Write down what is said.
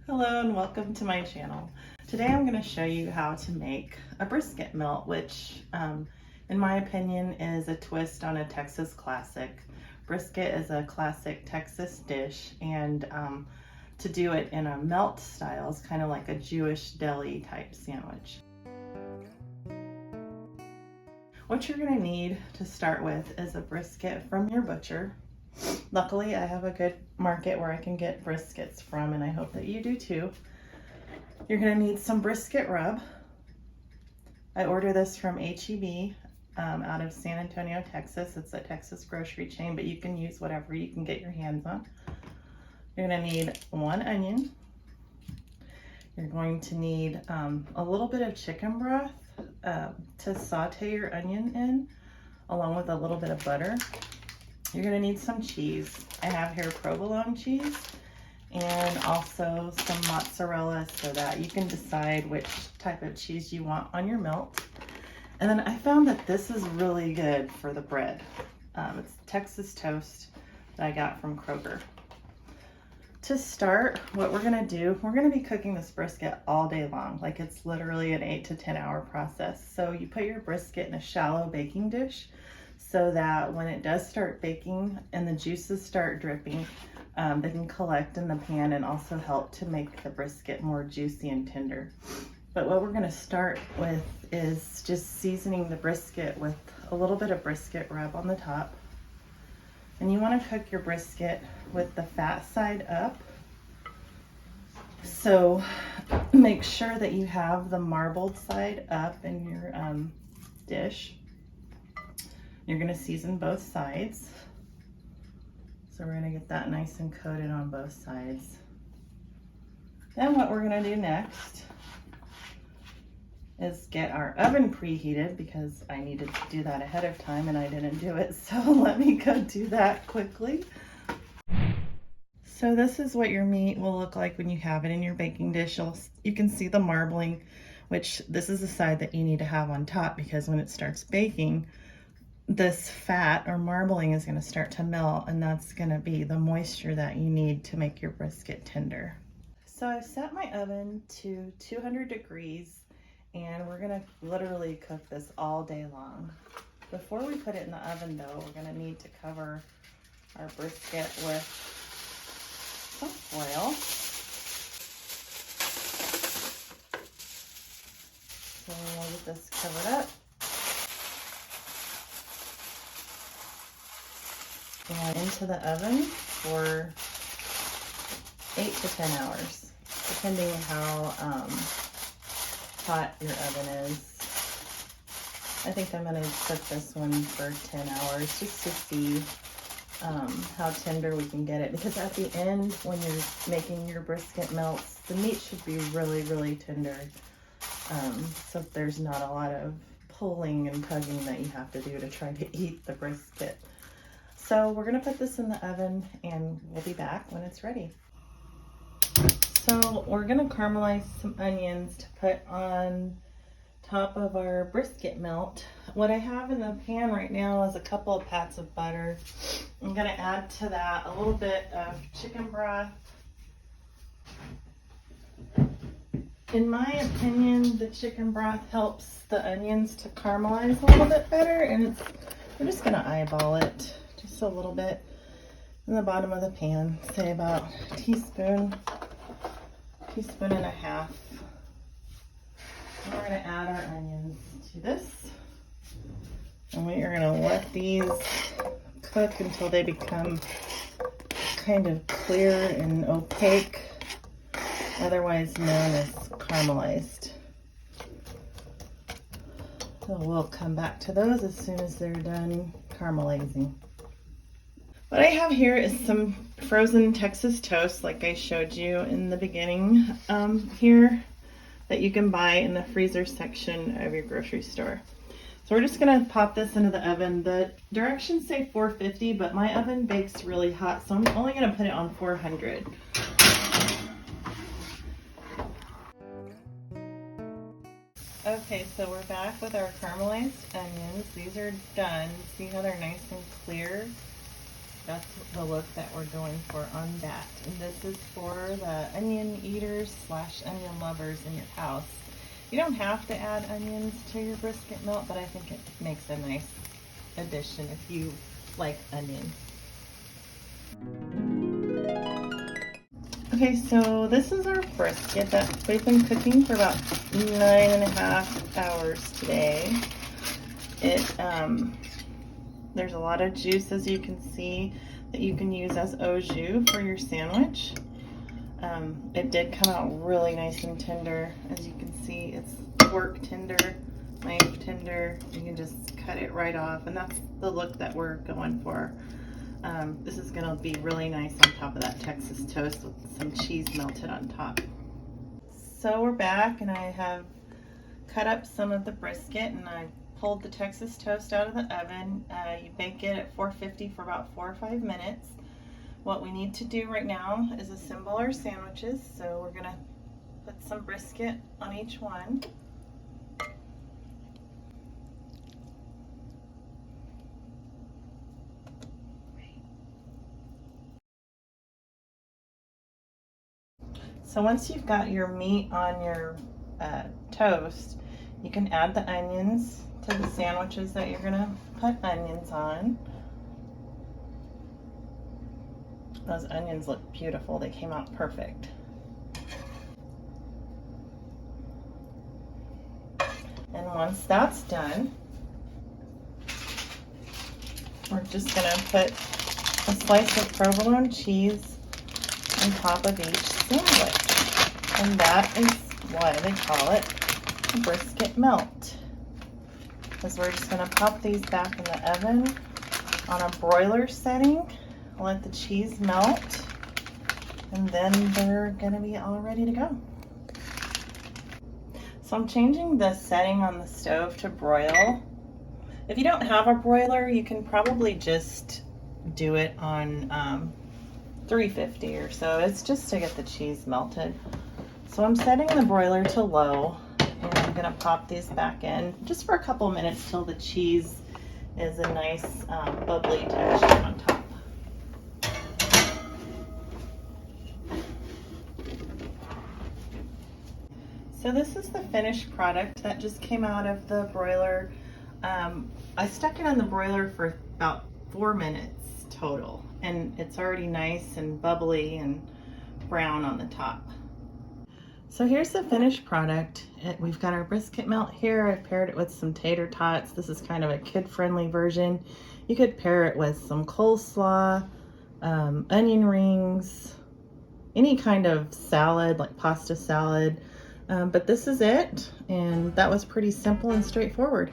Hello and welcome to my channel. Today I'm going to show you how to make a brisket melt, which in my opinion is a twist on a Texas classic. Brisket is a classic Texas dish, and to do it in a melt style is kind of like a Jewish deli type sandwich. What you're going to need to start with is a brisket from your butcher. Luckily, I have a good market where I can get briskets from, and I hope that you do too. You're going to need some brisket rub. I order this from H-E-B out of San Antonio, Texas. It's a Texas grocery chain, but you can use whatever you can get your hands on. You're going to need 1 onion. You're going to need a little bit of chicken broth to saute your onion in, along with a little bit of butter. You're going to need some cheese. I have here provolone cheese and also some mozzarella so that you can decide which type of cheese you want on your melt. And then I found that this is really good for the bread. It's Texas toast that I got from Kroger. To start, what we're going to do, we're going to be cooking this brisket all day long. Like, it's literally an 8 to 10 hour process. So you put your brisket in a shallow baking dish, so that when it does start baking and the juices start dripping, they can collect in the pan and also help to make the brisket more juicy and tender. But what we're going to start with is just seasoning the brisket with a little bit of brisket rub on the top. And you want to cook your brisket with the fat side up. So make sure that you have the marbled side up in your dish. You're going to season both sides. So we're going to get that nice and coated on both sides. Then what we're going to do next is get our oven preheated, because I needed to do that ahead of time and I didn't do it. So let me go do that quickly. So this is what your meat will look like when you have it in your baking dish. You can see the marbling, which this is the side that you need to have on top, because when it starts baking, this fat or marbling is going to start to melt, and that's going to be the moisture that you need to make your brisket tender. So I've set my oven to 200 degrees, and we're going to literally cook this all day long. Before we put it in the oven though, we're going to need to cover our brisket with some foil. So we'll get this covered up. And into the oven for 8 to 10 hours, depending on how hot your oven is. I think I'm going to cook this one for 10 hours just to see how tender we can get it. Because at the end, when you're making your brisket melts, the meat should be really, really tender. So there's not a lot of pulling and tugging that you have to do to try to eat the brisket. So we're going to put this in the oven and we'll be back when it's ready. So we're going to caramelize some onions to put on top of our brisket melt. What I have in the pan right now is a couple of pats of butter. I'm going to add to that a little bit of chicken broth. In my opinion, the chicken broth helps the onions to caramelize a little bit better, and we're just going to eyeball it just a little bit in the bottom of the pan, say about a teaspoon and a half. And we're going to add our onions to this, and we are going to let these cook until they become kind of clear and opaque, otherwise known as caramelized. So we'll come back to those as soon as they're done caramelizing. What I have here is some frozen Texas toast, like I showed you in the beginning here, that you can buy in the freezer section of your grocery store. So we're just going to pop this into the oven. The directions say 450, but my oven bakes really hot, so I'm only going to put it on 400. Okay, so we're back with our caramelized onions. These are done. See how they're nice and clear? That's the look that we're going for on that. And this is for the onion eaters / onion lovers in your house. You don't have to add onions to your brisket melt, but I think it makes a nice addition if you like onion. Okay, so this is our brisket that we've been cooking for about 9.5 hours today. There's a lot of juice, as you can see, that you can use as au jus for your sandwich. It did come out really nice and tender. As you can see, it's fork tender, knife tender. You can just cut it right off, and that's the look that we're going for. This is gonna be really nice on top of that Texas toast with some cheese melted on top. So we're back, and I have cut up some of the brisket, and I pulled the Texas toast out of the oven. You bake it at 450 for about 4 or 5 minutes. What we need to do right now is assemble our sandwiches. So we're gonna put some brisket on each one. So once you've got your meat on your toast, you can add the onions to the sandwiches that you're gonna put onions on. Those onions look beautiful. They came out perfect. And once that's done, we're just gonna put a slice of provolone cheese on top of each sandwich. And that is why they call it a brisket melt. Because we're just gonna pop these back in the oven on a broiler setting, let the cheese melt, and then they're gonna be all ready to go. So I'm changing the setting on the stove to broil. If you don't have a broiler, you can probably just do it on 350 or so. It's just to get the cheese melted. So I'm setting the broiler to low, and I'm gonna pop these back in just for a couple minutes till the cheese is a nice bubbly texture on top. So this is the finished product that just came out of the broiler. I stuck it on the broiler for about 4 minutes total, and it's already nice and bubbly and brown on the top. So here's the finished product. We've got our brisket melt here. I've paired it with some tater tots. This is kind of a kid-friendly version. You could pair it with some coleslaw, onion rings, any kind of salad, like pasta salad. But this is it, and that was pretty simple and straightforward.